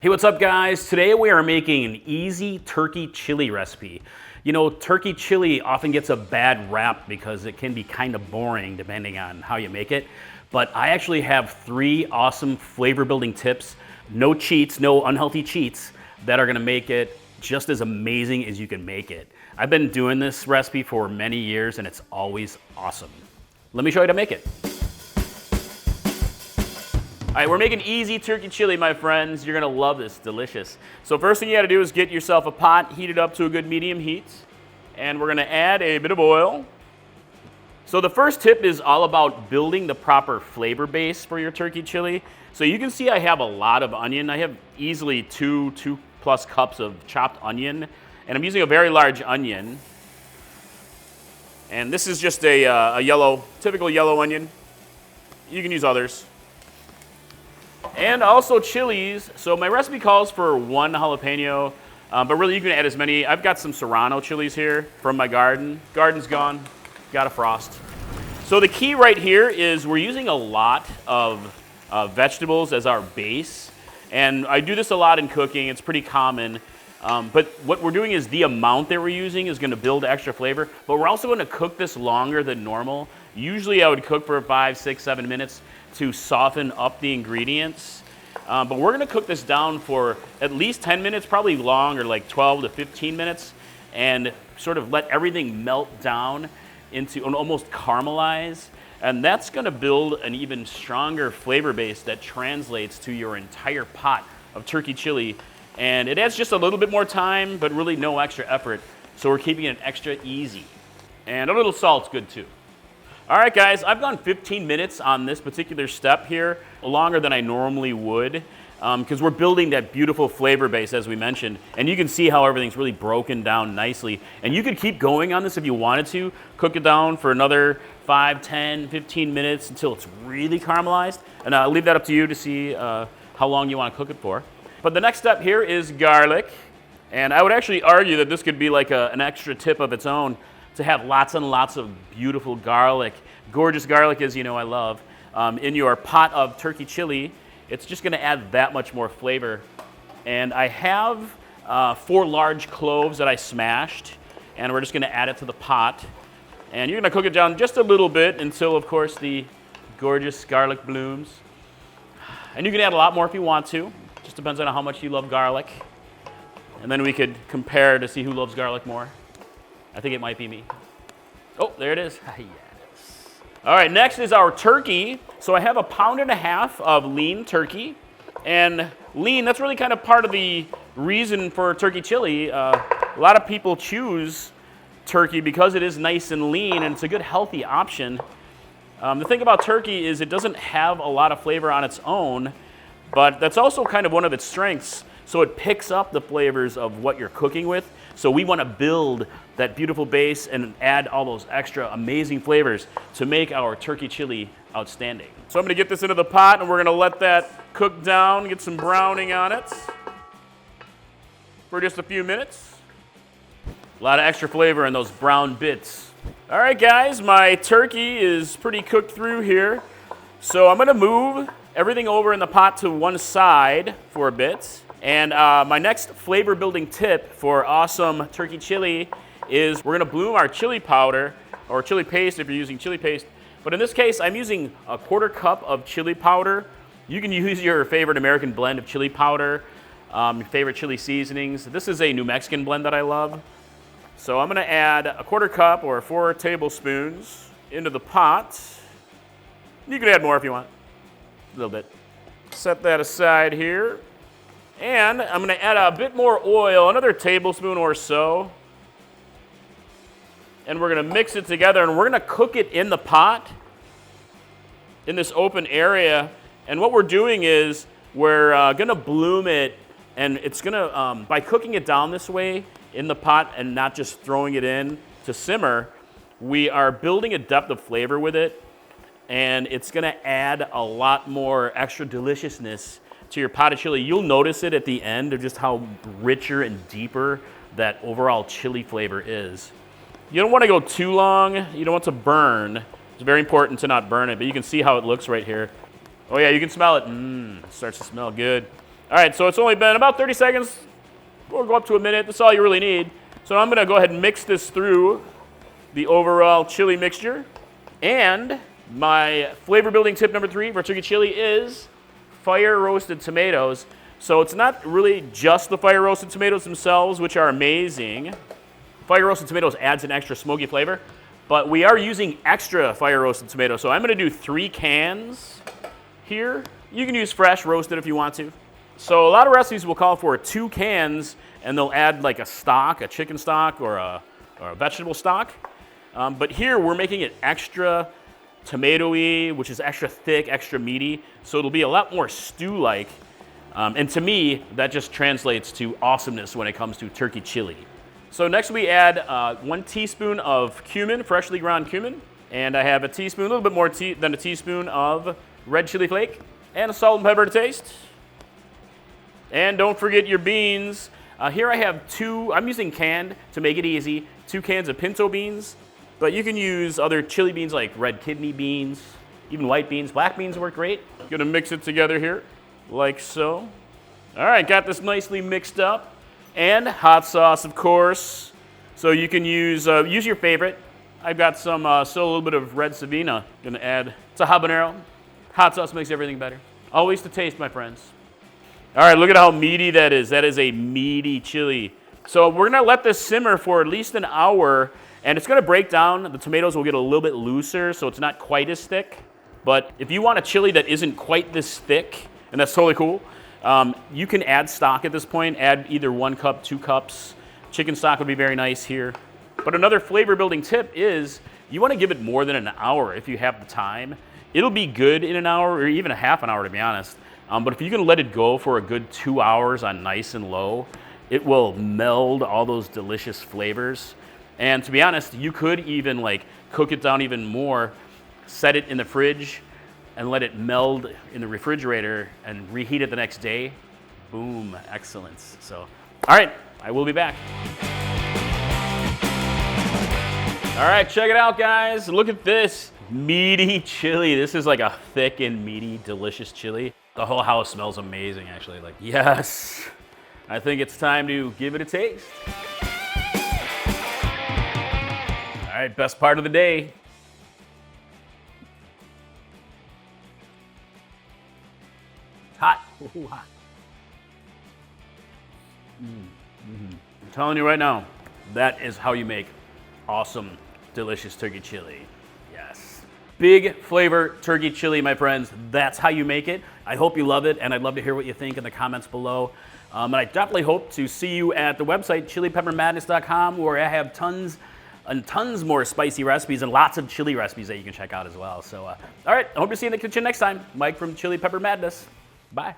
Hey, what's up guys? Today we are making an easy turkey chili recipe. You know, turkey chili often gets a bad rap because it can be kind of boring depending on how you make it. But I actually have 3 awesome flavor building tips, no cheats, no unhealthy cheats, that are gonna make it just as amazing as you can make it. I've been doing this recipe for many years and it's always awesome. Let me show you how to make it. All right, we're making easy turkey chili, my friends. You're gonna love this, delicious. So first thing you gotta do is get yourself a pot, heat it up to a good medium heat, and we're gonna add a bit of oil. So the first tip is all about building the proper flavor base for your turkey chili. So you can see I have a lot of onion. I have easily two plus cups of chopped onion, and I'm using a very large onion. And this is just a typical yellow onion. You can use others. And also chilies. So my recipe calls for 1 jalapeno, but really you can add as many. I've got some serrano chilies here from my garden. Garden's gone, got a frost. So the key right here is we're using a lot of vegetables as our base. And I do this a lot in cooking, it's pretty common. But what we're doing is the amount that we're using is gonna build extra flavor, but we're also gonna cook this longer than normal. Usually I would cook for 5, 6, 7 minutes to soften up the ingredients. But we're gonna cook this down for at least 10 minutes, probably longer, like 12 to 15 minutes, and sort of let everything melt down into and almost caramelize. And that's gonna build an even stronger flavor base that translates to your entire pot of turkey chili. And it adds just a little bit more time, but really no extra effort. So we're keeping it extra easy. And a little salt's good too. All right, guys, I've gone 15 minutes on this particular step here, longer than I normally would, because we're building that beautiful flavor base, as we mentioned, and you can see how everything's really broken down nicely. And you could keep going on this if you wanted to, cook it down for another 5, 10, 15 minutes until it's really caramelized, and I'll leave that up to you to see how long you want to cook it for. But the next step here is garlic, and I would actually argue that this could be like an extra tip of its own, to have lots and lots of beautiful garlic, gorgeous garlic, as you know I love, in your pot of turkey chili. It's just gonna add that much more flavor. And I have 4 large cloves that I smashed, and we're just gonna add it to the pot. And you're gonna cook it down just a little bit until, of course, the gorgeous garlic blooms. And you can add a lot more if you want to. Just depends on how much you love garlic. And then we could compare to see who loves garlic more. I think it might be me. Oh, there it is. Yes. All right, next is our turkey. So I have 1.5 pounds of lean turkey. And lean, that's really kind of part of the reason for turkey chili. A lot of people choose turkey because it is nice and lean, and it's a good healthy option. The thing about turkey is it doesn't have a lot of flavor on its own, but that's also kind of one of its strengths. So it picks up the flavors of what you're cooking with. So we want to build that beautiful base and add all those extra amazing flavors to make our turkey chili outstanding. So I'm going to get this into the pot and we're going to let that cook down, get some browning on it for just a few minutes. A lot of extra flavor in those brown bits. All right, guys, my turkey is pretty cooked through here. So I'm going to move everything over in the pot to one side for a bit. And my next flavor building tip for awesome turkey chili is we're gonna bloom our chili powder, or chili paste if you're using chili paste. But in this case, I'm using 1/4 cup of chili powder. You can use your favorite American blend of chili powder, your favorite chili seasonings. This is a New Mexican blend that I love. So I'm gonna add 1/4 cup or 4 tablespoons into the pot. You can add more if you want, a little bit. Set that aside here. And I'm gonna add a bit more oil, another tablespoon or so. And we're gonna mix it together and we're gonna cook it in the pot, in this open area. And what we're doing is we're gonna bloom it, and it's gonna, by cooking it down this way in the pot and not just throwing it in to simmer, we are building a depth of flavor with it. And it's gonna add a lot more extra deliciousness to your pot of chili. You'll notice it at the end of just how richer and deeper that overall chili flavor is. You don't want to go too long. You don't want to burn. It's very important to not burn it, but you can see how it looks right here. Oh yeah, you can smell it. It starts to smell good. All right, so it's only been about 30 seconds. We'll go up to a minute. That's all you really need. So I'm gonna go ahead and mix this through the overall chili mixture. And my flavor building tip number 3 for turkey chili is fire roasted tomatoes. So it's not really just the fire roasted tomatoes themselves, which are amazing. Fire roasted tomatoes adds an extra smoky flavor, but we are using extra fire roasted tomatoes. So I'm gonna do 3 cans here. You can use fresh roasted if you want to. So a lot of recipes will call for 2 cans and they'll add like a stock, a chicken stock or a vegetable stock. But here we're making it extra tomatoey, which is extra thick, extra meaty. So it'll be a lot more stew-like. And to me, that just translates to awesomeness when it comes to turkey chili. So next we add 1 teaspoon of cumin, freshly ground cumin. And I have a teaspoon, a little bit more than a teaspoon of red chili flake. And salt and pepper to taste. And don't forget your beans. Here I have 2, I'm using canned to make it easy, 2 cans of pinto beans. But you can use other chili beans like red kidney beans, even white beans. Black beans work great. Gonna mix it together here, like so. All right, got this nicely mixed up. And hot sauce, of course. So you can use your favorite. I've got some, still a little bit of red Savina. Gonna add, it's a habanero. Hot sauce makes everything better. Always to taste, my friends. All right, look at how meaty that is. That is a meaty chili. So we're gonna let this simmer for at least an hour, and it's gonna break down. The tomatoes will get a little bit looser, so it's not quite as thick. But if you want a chili that isn't quite this thick, and that's totally cool, you can add stock at this point. Add either 1 cup, 2 cups. Chicken stock would be very nice here. But another flavor building tip is you wanna give it more than an hour if you have the time. It'll be good in an hour, or even a half an hour to be honest. But if you can let it go for a good 2 hours on nice and low, it will meld all those delicious flavors. And to be honest, you could even like cook it down even more, set it in the fridge, and let it meld in the refrigerator and reheat it the next day. Boom, excellence. So, all right, I will be back. All right, check it out, guys. Look at this meaty chili. This is like a thick and meaty, delicious chili. The whole house smells amazing, actually. Like, yes. I think it's time to give it a taste. All right, best part of the day. Hot. Ooh, hot. I'm telling you right now, that is how you make awesome, delicious turkey chili. Yes. Big flavor turkey chili, my friends. That's how you make it. I hope you love it, and I'd love to hear what you think in the comments below. And I definitely hope to see you at the website, chilipeppermadness.com, where I have tons and tons more spicy recipes and lots of chili recipes that you can check out as well. So, all right, I hope to see you in the kitchen next time. Mike from Chili Pepper Madness. Bye.